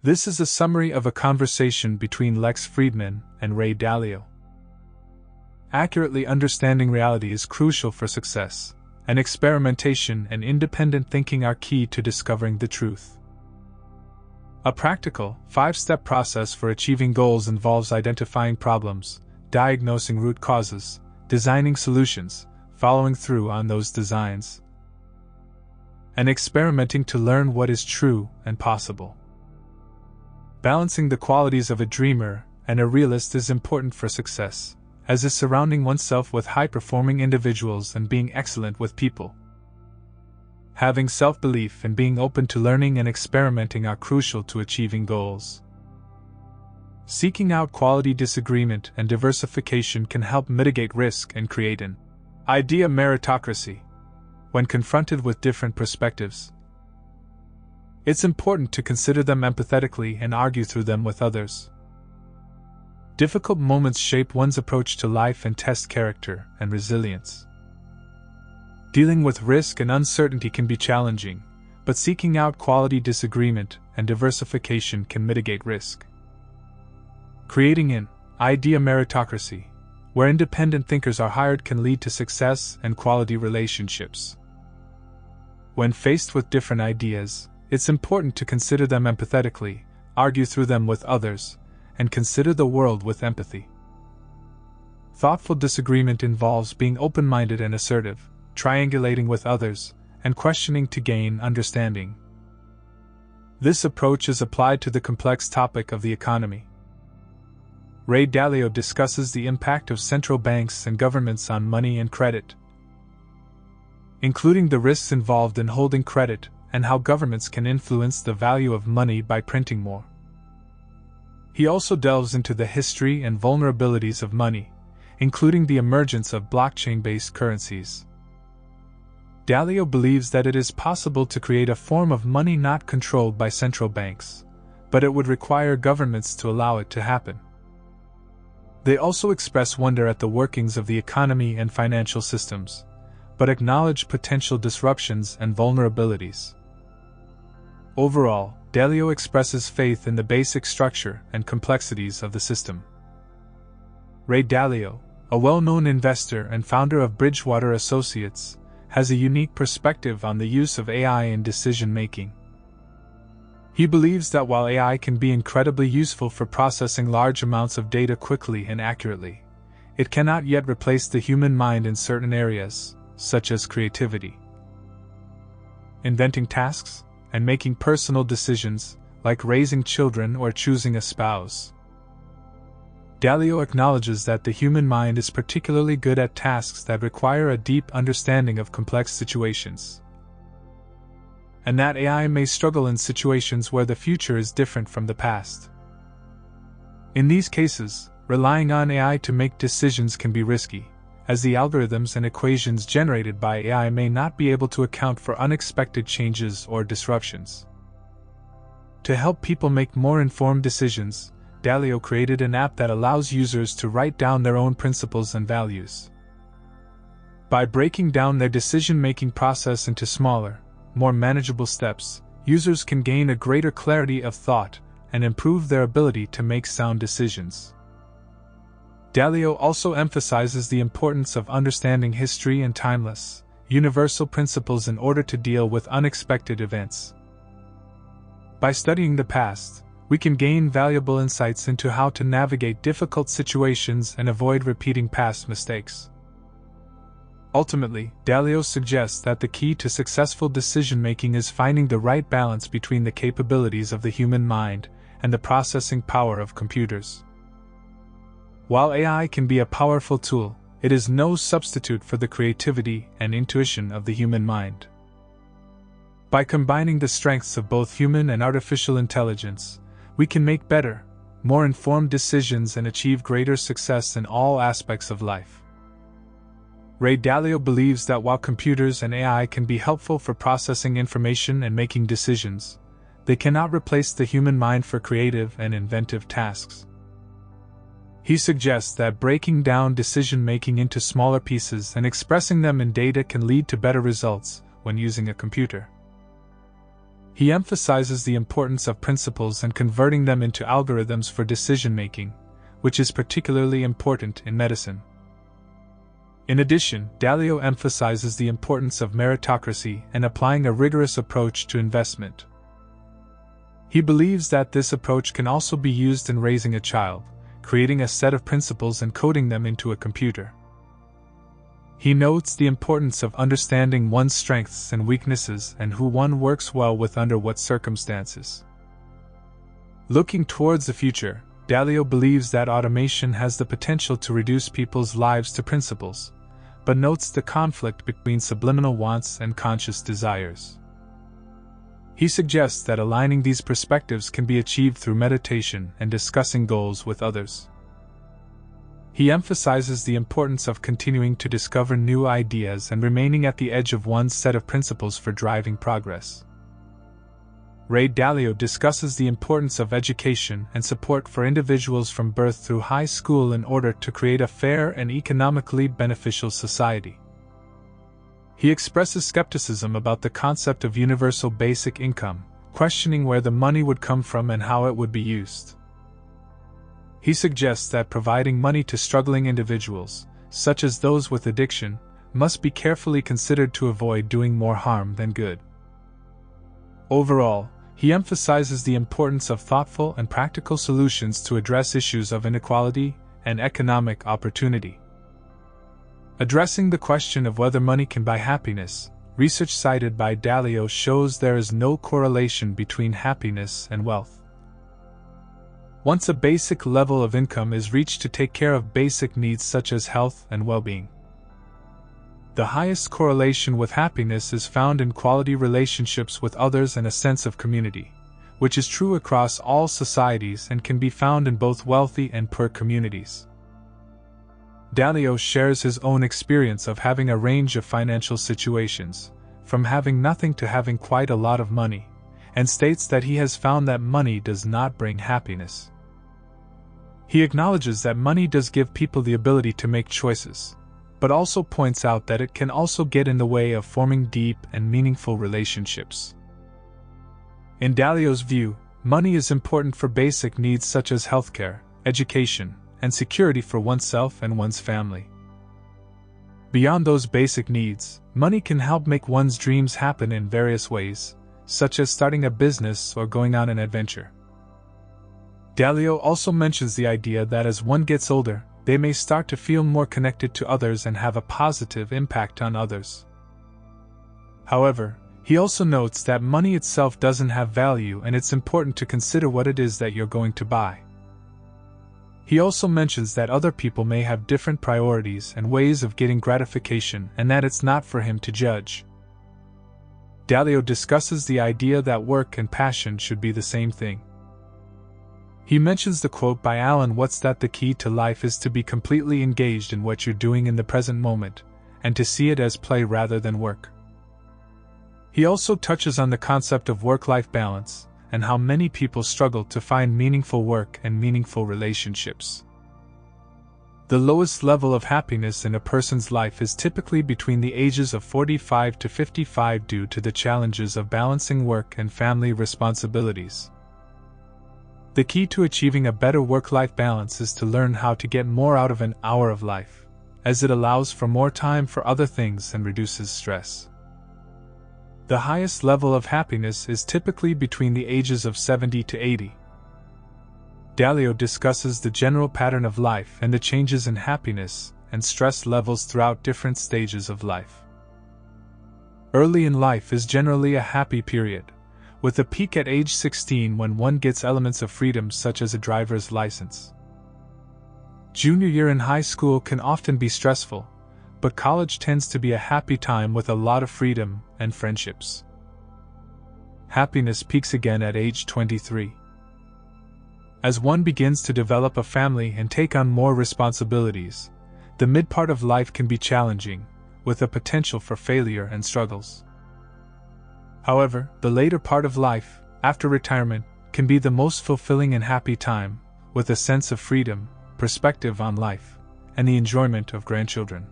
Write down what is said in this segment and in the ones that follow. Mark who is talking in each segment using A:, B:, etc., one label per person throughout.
A: This is a summary of a conversation between Lex Friedman and Ray Dalio. Accurately understanding reality is crucial for success, and experimentation and independent thinking are key to discovering the truth. A practical, 5-step process for achieving goals involves identifying problems, diagnosing root causes, designing solutions, following through on those designs, and experimenting to learn what is true and possible. Balancing the qualities of a dreamer and a realist is important for success, as is surrounding oneself with high-performing individuals and being excellent with people. Having self-belief and being open to learning and experimenting are crucial to achieving goals. Seeking out quality disagreement and diversification can help mitigate risk and create an idea meritocracy. When confronted with different perspectives, it's important to consider them empathetically and argue through them with others. Difficult moments shape one's approach to life and test character and resilience. Dealing with risk and uncertainty can be challenging, but seeking out quality disagreement and diversification can mitigate risk. Creating an idea meritocracy, where independent thinkers are hired, can lead to success and quality relationships. When faced with different ideas, it's important to consider them empathetically, argue through them with others, and consider the world with empathy. Thoughtful disagreement involves being open-minded and assertive, triangulating with others, and questioning to gain understanding. This approach is applied to the complex topic of the economy. Ray Dalio discusses the impact of central banks and governments on money and credit, including the risks involved in holding credit and how governments can influence the value of money by printing more. He also delves into the history and vulnerabilities of money, including the emergence of blockchain-based currencies. Dalio believes that it is possible to create a form of money not controlled by central banks, but it would require governments to allow it to happen. They also express wonder at the workings of the economy and financial systems, but acknowledge potential disruptions and vulnerabilities. Overall, Dalio expresses faith in the basic structure and complexities of the system. Ray Dalio, a well-known investor and founder of Bridgewater Associates, has a unique perspective on the use of AI in decision-making. He believes that while AI can be incredibly useful for processing large amounts of data quickly and accurately, it cannot yet replace the human mind in certain areas, such as creativity, inventing tasks, and making personal decisions, like raising children or choosing a spouse. Dalio acknowledges that the human mind is particularly good at tasks that require a deep understanding of complex situations, and that AI may struggle in situations where the future is different from the past. In these cases, relying on AI to make decisions can be risky, as the algorithms and equations generated by AI may not be able to account for unexpected changes or disruptions. To help people make more informed decisions, Dalio created an app that allows users to write down their own principles and values. By breaking down their decision-making process into smaller, more manageable steps, users can gain a greater clarity of thought and improve their ability to make sound decisions. Dalio also emphasizes the importance of understanding history and timeless, universal principles in order to deal with unexpected events. By studying the past, we can gain valuable insights into how to navigate difficult situations and avoid repeating past mistakes. Ultimately, Dalio suggests that the key to successful decision-making is finding the right balance between the capabilities of the human mind and the processing power of computers. While AI can be a powerful tool, it is no substitute for the creativity and intuition of the human mind. By combining the strengths of both human and artificial intelligence, we can make better, more informed decisions and achieve greater success in all aspects of life. Ray Dalio believes that while computers and AI can be helpful for processing information and making decisions, they cannot replace the human mind for creative and inventive tasks. He suggests that breaking down decision-making into smaller pieces and expressing them in data can lead to better results when using a computer. He emphasizes the importance of principles and converting them into algorithms for decision-making, which is particularly important in medicine. In addition, Dalio emphasizes the importance of meritocracy and applying a rigorous approach to investment. He believes that this approach can also be used in raising a child, creating a set of principles and coding them into a computer. He notes the importance of understanding one's strengths and weaknesses and who one works well with under what circumstances. Looking towards the future, Dalio believes that automation has the potential to reduce people's lives to principles, but notes the conflict between subliminal wants and conscious desires. He suggests that aligning these perspectives can be achieved through meditation and discussing goals with others. He emphasizes the importance of continuing to discover new ideas and remaining at the edge of one's set of principles for driving progress. Ray Dalio discusses the importance of education and support for individuals from birth through high school in order to create a fair and economically beneficial society. He expresses skepticism about the concept of universal basic income, questioning where the money would come from and how it would be used. He suggests that providing money to struggling individuals, such as those with addiction, must be carefully considered to avoid doing more harm than good. Overall, he emphasizes the importance of thoughtful and practical solutions to address issues of inequality and economic opportunity. Addressing the question of whether money can buy happiness, research cited by Dalio shows there is no correlation between happiness and wealth. Once a basic level of income is reached to take care of basic needs such as health and well-being, the highest correlation with happiness is found in quality relationships with others and a sense of community, which is true across all societies and can be found in both wealthy and poor communities. Dalio shares his own experience of having a range of financial situations, from having nothing to having quite a lot of money, and states that he has found that money does not bring happiness. He acknowledges that money does give people the ability to make choices, but also points out that it can also get in the way of forming deep and meaningful relationships. In Dalio's view, money is important for basic needs such as healthcare, education, and security for oneself and one's family. Beyond those basic needs, money can help make one's dreams happen in various ways, such as starting a business or going on an adventure. Dalio also mentions the idea that as one gets older, they may start to feel more connected to others and have a positive impact on others. However, he also notes that money itself doesn't have value and it's important to consider what it is that you're going to buy. He also mentions that other people may have different priorities and ways of getting gratification and that it's not for him to judge. Dalio discusses the idea that work and passion should be the same thing. He mentions the quote by Alan Watts that the key to life is to be completely engaged in what you're doing in the present moment, and to see it as play rather than work. He also touches on the concept of work-life balance, and how many people struggle to find meaningful work and meaningful relationships. The lowest level of happiness in a person's life is typically between the ages of 45 to 55 due to the challenges of balancing work and family responsibilities. The key to achieving a better work-life balance is to learn how to get more out of an hour of life, as it allows for more time for other things and reduces stress. The highest level of happiness is typically between the ages of 70 to 80. Dalio discusses the general pattern of life and the changes in happiness and stress levels throughout different stages of life. Early in life is generally a happy period, with a peak at age 16 when one gets elements of freedom such as a driver's license. Junior year in high school can often be stressful, but college tends to be a happy time with a lot of freedom and friendships. Happiness peaks again at age 23. As one begins to develop a family and take on more responsibilities, the mid-part of life can be challenging, with a potential for failure and struggles. However, the later part of life, after retirement, can be the most fulfilling and happy time, with a sense of freedom, perspective on life, and the enjoyment of grandchildren.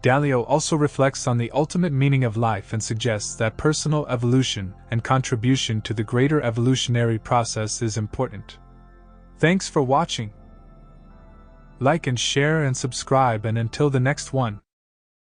A: Dalio also reflects on the ultimate meaning of life and suggests that personal evolution and contribution to the greater evolutionary process is important. Thanks for watching. Like and share and subscribe, and until the next one.